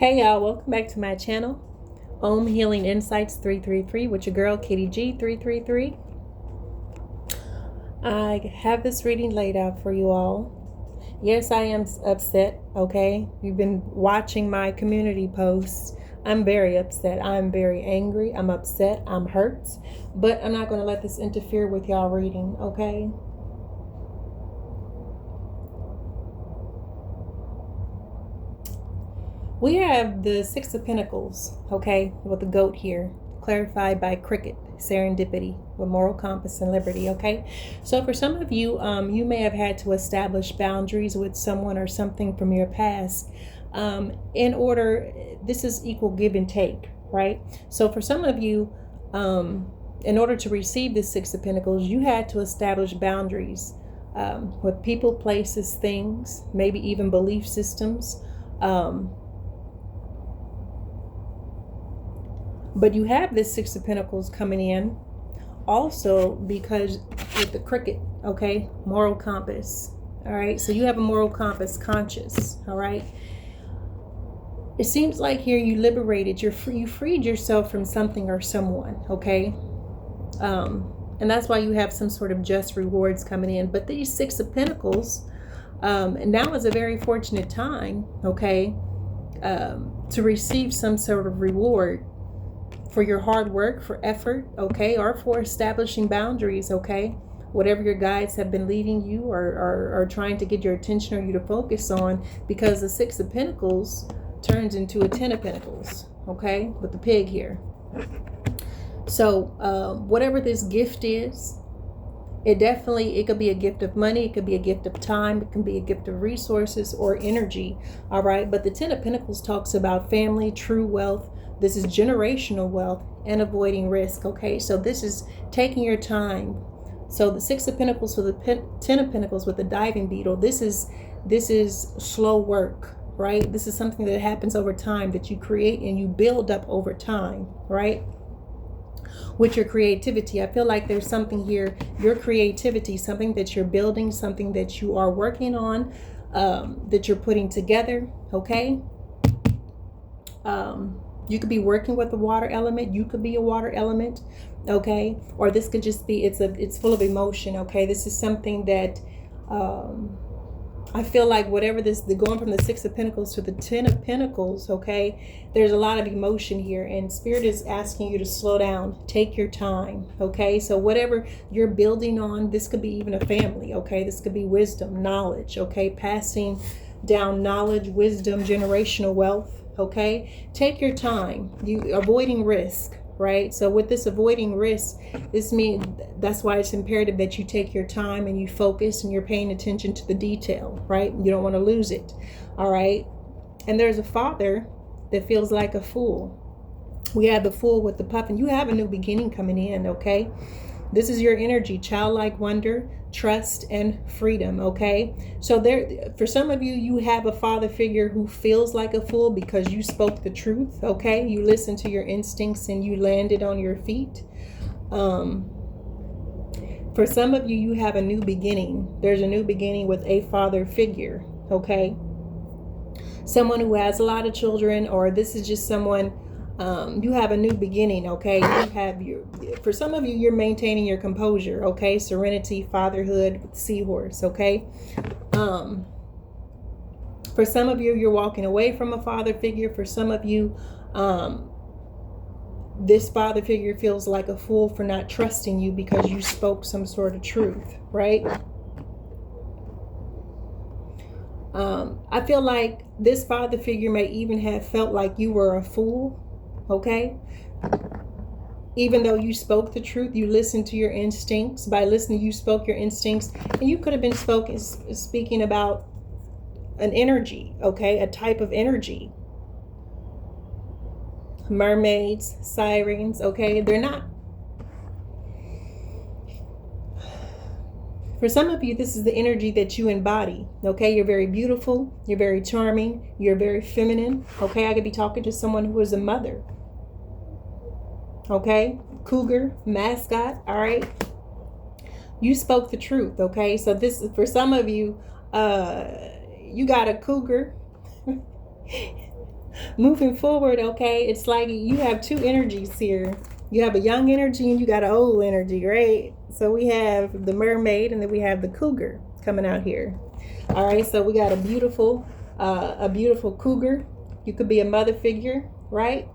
Hey y'all, welcome back to my channel, Om Healing Insights 333 with your girl Kitty G 333. I have this reading laid out for you all. Yes, I am upset, okay? You've been watching my community posts. I'm very upset. I'm very angry. I'm upset. I'm hurt. But I'm not going to let this interfere with y'all reading, okay? We have the Six of Pentacles, okay, with the goat here, clarified by cricket, serendipity, with moral compass and liberty, okay? So for some of you, you may have had to establish boundaries with someone or something from your past this is equal give and take, right? So for some of you, in order to receive the Six of Pentacles, you had to establish boundaries with people, places, things, maybe even belief systems. But you have this Six of Pentacles coming in also because with the cricket, okay, moral compass, all right? So you have a moral compass, conscious, all right? It seems like here you liberated, you freed yourself from something or someone, okay? And that's why you have some sort of just rewards coming in. But these Six of Pentacles, and now is a very fortunate time, okay, to receive some sort of reward for your hard work, for effort, okay, or for establishing boundaries, okay, whatever your guides have been leading you or trying to get your attention or you to focus on, because the Six of Pentacles turns into a Ten of Pentacles, okay, with the pig here. So whatever this gift is, it could be a gift of money, it could be a gift of time, it can be a gift of resources or energy, all right? But the Ten of Pentacles talks about family, true wealth. This is generational wealth and avoiding risk, okay? So this is taking your time. So the Six of Pentacles with the Ten of Pentacles with the diving beetle, this is slow work, right? This is something that happens over time, that you create and you build up over time, right? With your creativity, I feel like there's something here, your creativity, something that you're building, something that you are working on, that you're putting together, okay? You could be working with the water element. You could be a water element, okay? Or this could just be, it's full of emotion, okay? This is something that I feel like whatever going from the Six of Pentacles to the Ten of Pentacles, okay, there's a lot of emotion here, and Spirit is asking you to slow down, take your time, okay? So whatever you're building on, this could be even a family, okay? This could be wisdom, knowledge, okay? Passing down knowledge, wisdom, generational wealth, okay? Take your time. You avoiding risk, right? So with this avoiding risk, this means that's why it's imperative that you take your time and you focus and you're paying attention to the detail, right? You don't want to lose it, all right? And there's a father that feels like a fool. We have the Fool with the puffin. You have a new beginning coming in, okay? This is your energy, childlike wonder, trust, and freedom, okay? So there, for some of you, you have a father figure who feels like a fool because you spoke the truth, okay? You listened to your instincts and you landed on your feet. For some of you, you have a new beginning. There's a new beginning with a father figure, okay? Someone who has a lot of children, or this is just someone, you have a new beginning, okay? For some of you, you're maintaining your composure, okay? Serenity, fatherhood, with the seahorse, okay? For some of you, you're walking away from a father figure. For some of you, this father figure feels like a fool for not trusting you because you spoke some sort of truth, right? I feel like this father figure may even have felt like you were a fool, okay? Even though you spoke the truth, you listened to your instincts. By listening, you spoke your instincts, and you could have been speaking about an energy, okay? A type of energy. Mermaids, sirens, okay? They're not. For some of you, this is the energy that you embody, okay? You're very beautiful, you're very charming, you're very feminine, okay? I could be talking to someone who is a mother, okay? Cougar, mascot, all right? You spoke the truth, okay? So this is, for some of you, you got a cougar moving forward, okay, it's like you have two energies here. You have a young energy and you got an old energy, right? So we have the mermaid and then we have the cougar coming out here. All right, so we got a beautiful cougar. You could be a mother figure, right?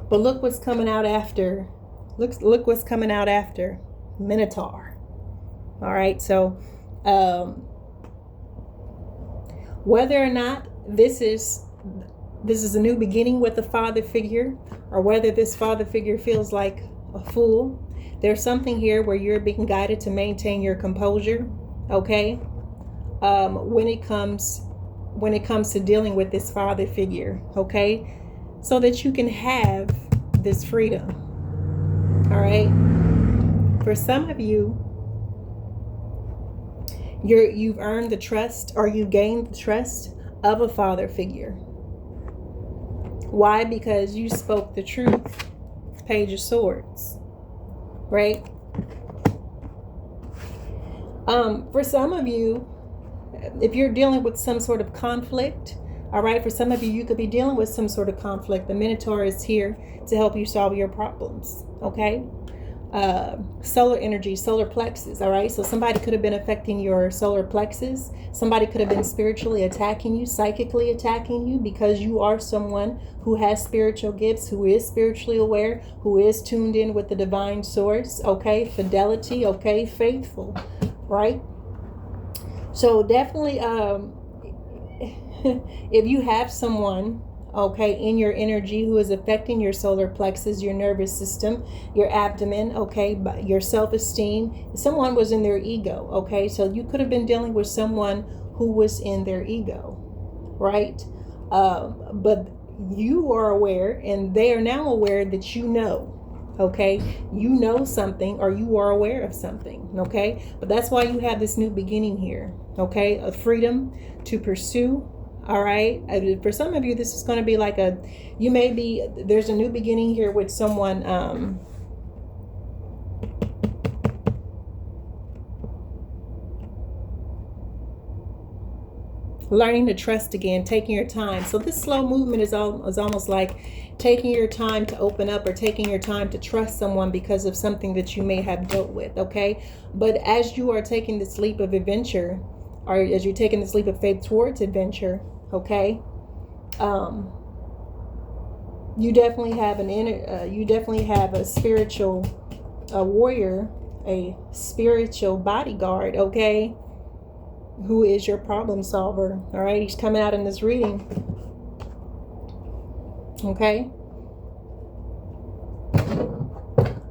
But look what's coming out after. Look what's coming out after. Minotaur. All right, so whether or not this is a new beginning with the father figure, or whether this father figure feels like a fool, there's something here where you're being guided to maintain your composure, okay? When it comes to dealing with this father figure, okay? So that you can have this freedom. All right? For some of you, you've earned the trust, or you gained the trust of a father figure. Why? Because you spoke the truth. Page of Swords. Right? For some of you, if you're dealing with some sort of conflict, all right, for some of you, you could be dealing with some sort of conflict. The Minotaur is here to help you solve your problems, okay? Solar energy, solar plexus, all right? So somebody could have been affecting your solar plexus. Somebody could have been spiritually attacking you, psychically attacking you, because you are someone who has spiritual gifts, who is spiritually aware, who is tuned in with the divine source, okay? Fidelity, okay? Faithful, right? So definitely, if you have someone, okay, in your energy who is affecting your solar plexus, your nervous system, your abdomen, okay, your self-esteem, someone was in their ego, okay? So you could have been dealing with someone who was in their ego, right? But you are aware, and they are now aware that you know, okay? You know something, or you are aware of something, okay? But that's why you have this new beginning here, okay? A freedom to pursue. All right. For some of you, this is going to be like there's a new beginning here with someone, learning to trust again, taking your time. So this slow movement is almost like taking your time to open up, or taking your time to trust someone because of something that you may have dealt with. Okay. But as you are taking this leap of adventure, or as you're taking this leap of faith towards adventure, okay, you definitely have a spiritual warrior, a spiritual bodyguard, okay, who is your problem solver. All right, he's coming out in this reading, okay,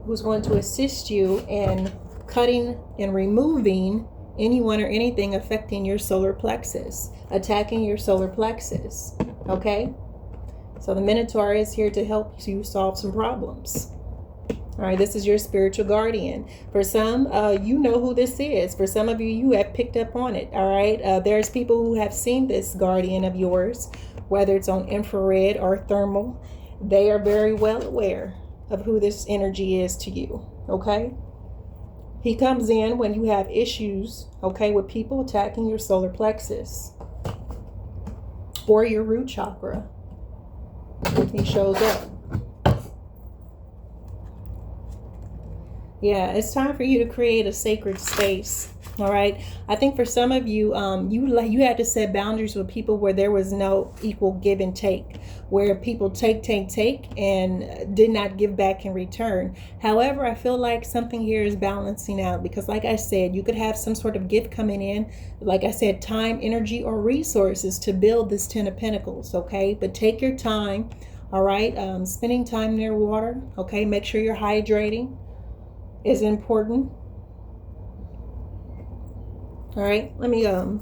who's going to assist you in cutting and removing anyone or anything affecting your solar plexus, attacking your solar plexus, okay? So the Minotaur is here to help you solve some problems. All right, this is your spiritual guardian. For some, you know who this is. For some of you, you have picked up on it, all right? There's people who have seen this guardian of yours, whether it's on infrared or thermal. They are very well aware of who this energy is to you, okay? He comes in when you have issues, okay, with people attacking your solar plexus or your root chakra. He shows up. Yeah, it's time for you to create a sacred space. All right. I think for some of you, you had to set boundaries with people where there was no equal give and take, where people take, and did not give back in return. However, I feel like something here is balancing out, because like I said, you could have some sort of gift coming in, like I said, time, energy, or resources to build this 10 of Pentacles. Okay. But take your time. All right. Spending time near water. Okay. Make sure you're hydrating is important. All right, let me ask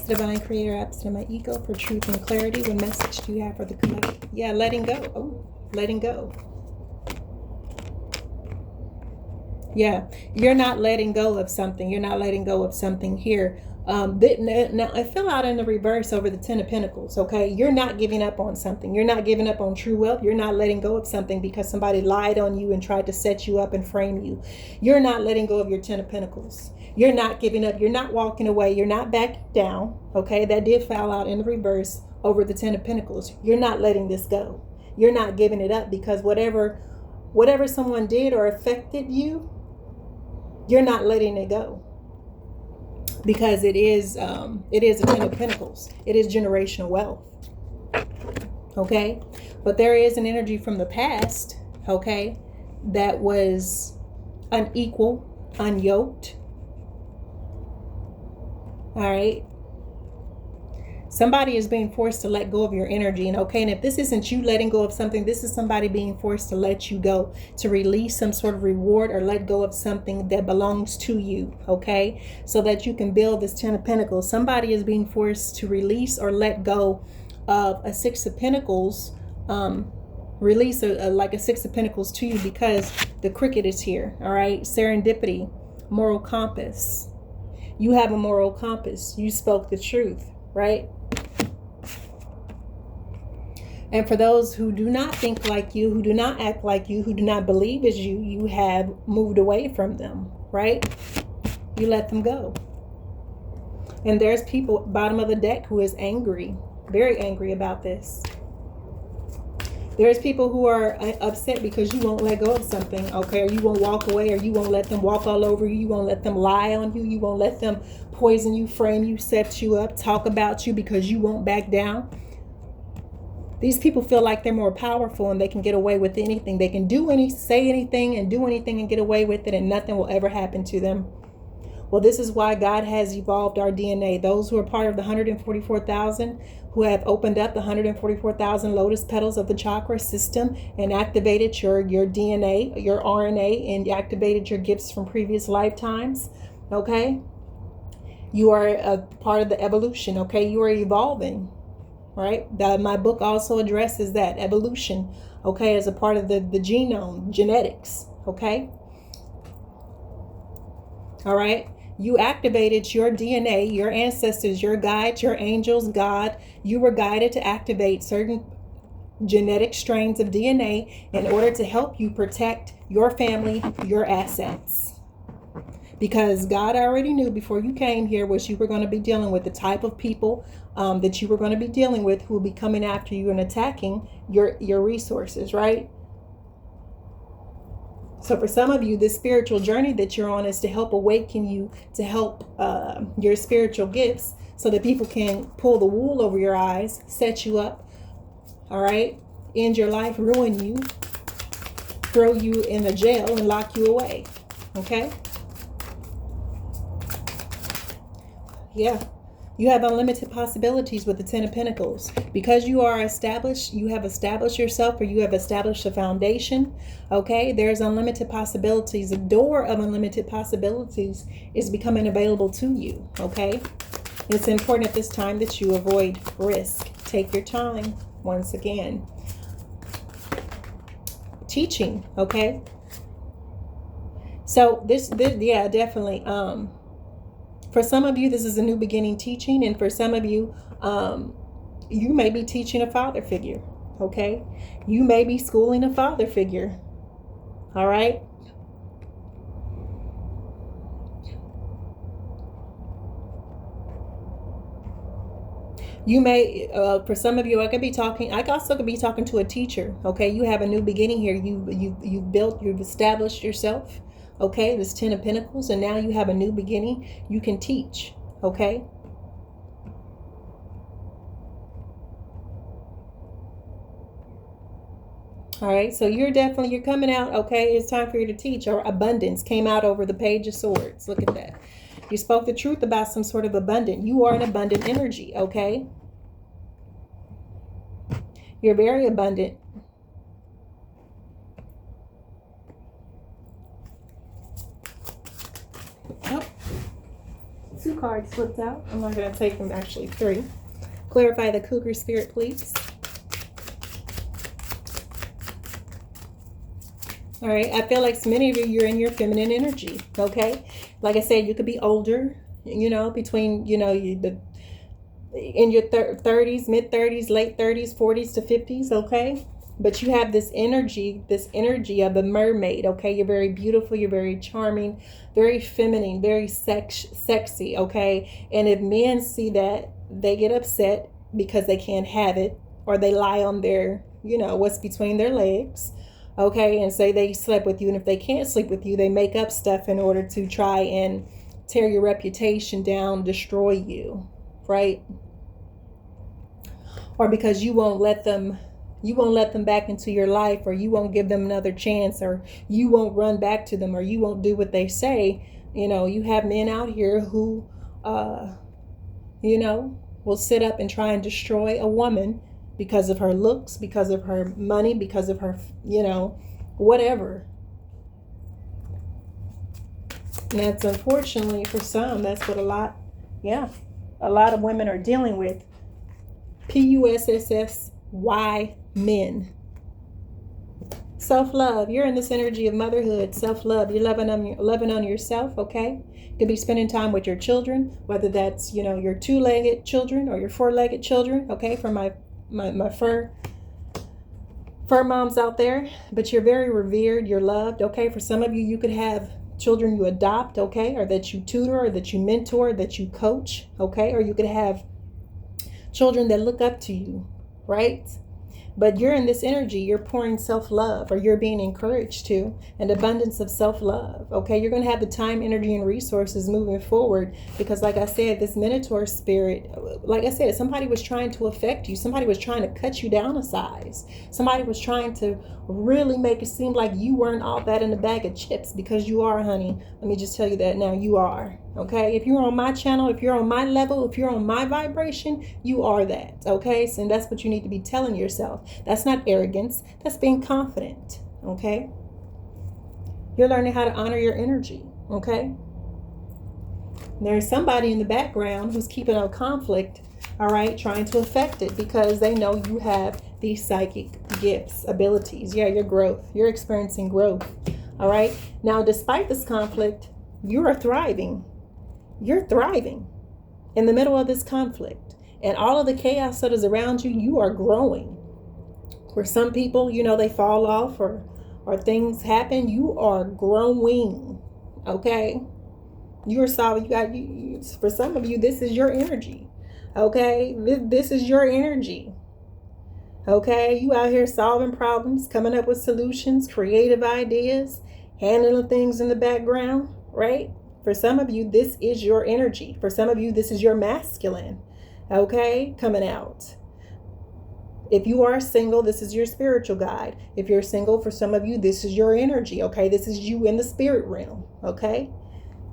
the divine creator, absent my ego, for truth and clarity. What message do you have for the collective? Yeah, letting go. Oh, letting go. Yeah, you're not letting go of something. You're not letting go of something here. Now, I fell out in the reverse over the Ten of Pentacles, okay? You're not giving up on something. You're not giving up on true wealth. You're not letting go of something because somebody lied on you and tried to set you up and frame you. You're not letting go of your Ten of Pentacles. You're not giving up. You're not walking away. You're not backing down, okay? That did fall out in the reverse over the Ten of Pentacles. You're not letting this go. You're not giving it up because whatever someone did or affected you, you're not letting it go. Because it is a Ten of Pentacles. It is generational wealth. Okay? But there is an energy from the past, okay, that was unequal, unyoked. All right? Somebody is being forced to let go of your energy. And okay, and if this isn't you letting go of something, this is somebody being forced to let you go, to release some sort of reward or let go of something that belongs to you, okay? So that you can build this Ten of Pentacles. Somebody is being forced to release or let go of a Six of Pentacles, release like a Six of Pentacles to you because the Cricket is here, all right? Serendipity, moral compass. You have a moral compass. You spoke the truth, right? And for those who do not think like you, who do not act like you, who do not believe as you, you have moved away from them, right? You let them go. And there's people bottom of the deck who is angry, very angry about this. There's people who are upset because you won't let go of something, okay? Or you won't walk away, or you won't let them walk all over you. You won't let them lie on you. You won't let them poison you, frame you, set you up, talk about you because you won't back down. These people feel like they're more powerful and they can get away with anything. They can say anything and do anything and get away with it and nothing will ever happen to them. Well, this is why God has evolved our DNA. Those who are part of the 144,000 who have opened up the 144,000 lotus petals of the chakra system and activated your DNA, your RNA, and activated your gifts from previous lifetimes, okay? You are a part of the evolution, okay? You are evolving. Right? My book also addresses that evolution, okay, as a part of the genome, genetics, okay? All right? You activated your DNA, your ancestors, your guides, your angels, God. You were guided to activate certain genetic strains of DNA in order to help you protect your family, your assets. Because God already knew before you came here what you were going to be dealing with, the type of people that you were going to be dealing with who will be coming after you and attacking your resources, right? So for some of you, this spiritual journey that you're on is to help awaken you, to help your spiritual gifts so that people can pull the wool over your eyes, set you up, all right? End your life, ruin you, throw you in a jail and lock you away, okay? Yeah, you have unlimited possibilities with the Ten of Pentacles. Because you are established, you have established yourself, or you have established a foundation, okay? There's unlimited possibilities. The door of unlimited possibilities is becoming available to you, okay? It's important at this time that you avoid risk. Take your time, once again. Teaching, okay? So this yeah, definitely, for some of you, this is a new beginning teaching. And for some of you, you may be teaching a father figure, okay? You may be schooling a father figure, all right? You may, for some of you, I also could be talking to a teacher, okay? You have a new beginning here. You've established yourself. Okay, this Ten of Pentacles, and now you have a new beginning. You can teach, okay? All right, so you're coming out, okay? It's time for you to teach. Or abundance came out over the Page of Swords. Look at that. You spoke the truth about some sort of abundant. You are an abundant energy, okay? You're very abundant. Oh, 2 cards slipped out. I'm not going to take them, actually 3. Clarify the Cougar spirit, please. All right. I feel like so many of you, you're in your feminine energy. Okay. Like I said, you could be older, between, in your 30s, mid 30s, late 30s, 40s to 50s. Okay. But you have this energy of a mermaid. Okay. You're very beautiful. You're very charming, very feminine, very sexy. Okay. And if men see that, they get upset because they can't have it, or they lie on their, what's between their legs. Okay, and say they slept with you, and if they can't sleep with you, they make up stuff in order to try and tear your reputation down, destroy you, right? Or because you won't let them back into your life, or you won't give them another chance, or you won't run back to them, or you won't do what they say. You have men out here who will sit up and try and destroy a woman because of her looks, because of her money, because of her, whatever. And that's, unfortunately, for some, that's what a lot of women are dealing with. PUSSY men. Self-love. You're in this energy of motherhood, self-love. You're loving on yourself, okay? You could be spending time with your children, whether that's, your two-legged children or your four-legged children, okay? For my fur moms out there. But you're very revered, you're loved, okay? For some of you, you could have children you adopt, okay? Or that you tutor, or that you mentor, that you coach, okay? Or you could have children that look up to you, right? But you're in this energy, you're pouring self-love, or you're being encouraged to an abundance of self-love, okay? You're going to have the time, energy, and resources moving forward because, like I said, this Minotaur spirit, like I said, somebody was trying to affect you. Somebody was trying to cut you down a size. Somebody was trying to really make it seem like you weren't all that in a bag of chips, because you are, honey. Let me just tell you that now, you are, okay? If you're on my channel, if you're on my level, if you're on my vibration, you are that, okay? So that's what you need to be telling yourself. That's not arrogance. That's being confident, okay? You're learning how to honor your energy, okay? There's somebody in the background who's keeping a conflict, all right, trying to affect it because they know you have these psychic gifts, abilities. Yeah, your growth. You're experiencing growth, all right? Now, despite this conflict, you are thriving. You're thriving in the middle of this conflict. And all of the chaos that is around you, you are growing. For some people, they fall off or things happen. You are growing, okay? You are solid. For some of you, this is your energy, okay? This is your energy, okay? You out here solving problems, coming up with solutions, creative ideas, handling things in the background, right? For some of you, this is your energy. For some of you, this is your masculine, okay? Coming out. If you are single, this is your spiritual guide. If you're single, for some of you, this is your energy, okay? This is you in the spirit realm, okay?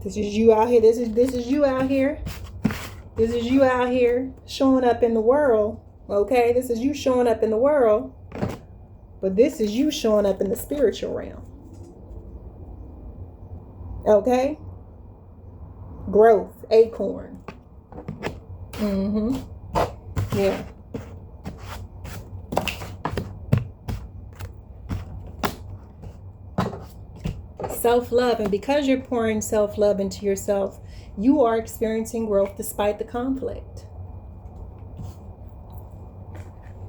This is you out here. This is you out here. This is you out here showing up in the world, okay? This is you showing up in the world, but this is you showing up in the spiritual realm, okay? Growth, acorn. Yeah. Self-love, and because you're pouring self-love into yourself, you are experiencing growth despite the conflict.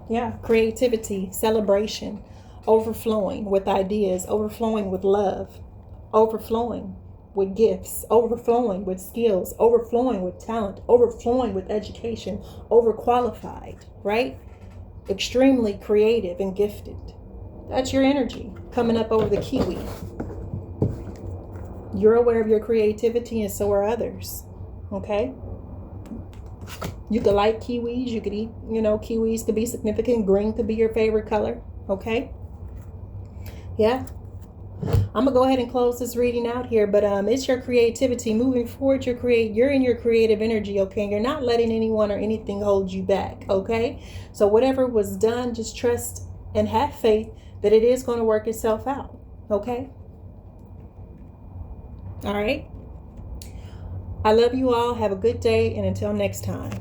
Yeah, creativity, celebration, overflowing with ideas, overflowing with love, overflowing with gifts, overflowing with skills, overflowing with talent, overflowing with education, overqualified, right? Extremely creative and gifted. That's your energy coming up over the kiwi. You're aware of your creativity, and so are others, okay? You could like kiwis. You could eat, kiwis could be significant. Green could be your favorite color, okay? Yeah. I'm going to go ahead and close this reading out here, but it's your creativity. Moving forward, you're in your creative energy, okay? And you're not letting anyone or anything hold you back, okay? So whatever was done, just trust and have faith that it is going to work itself out, okay? All right. I love you all. Have a good day. And until next time.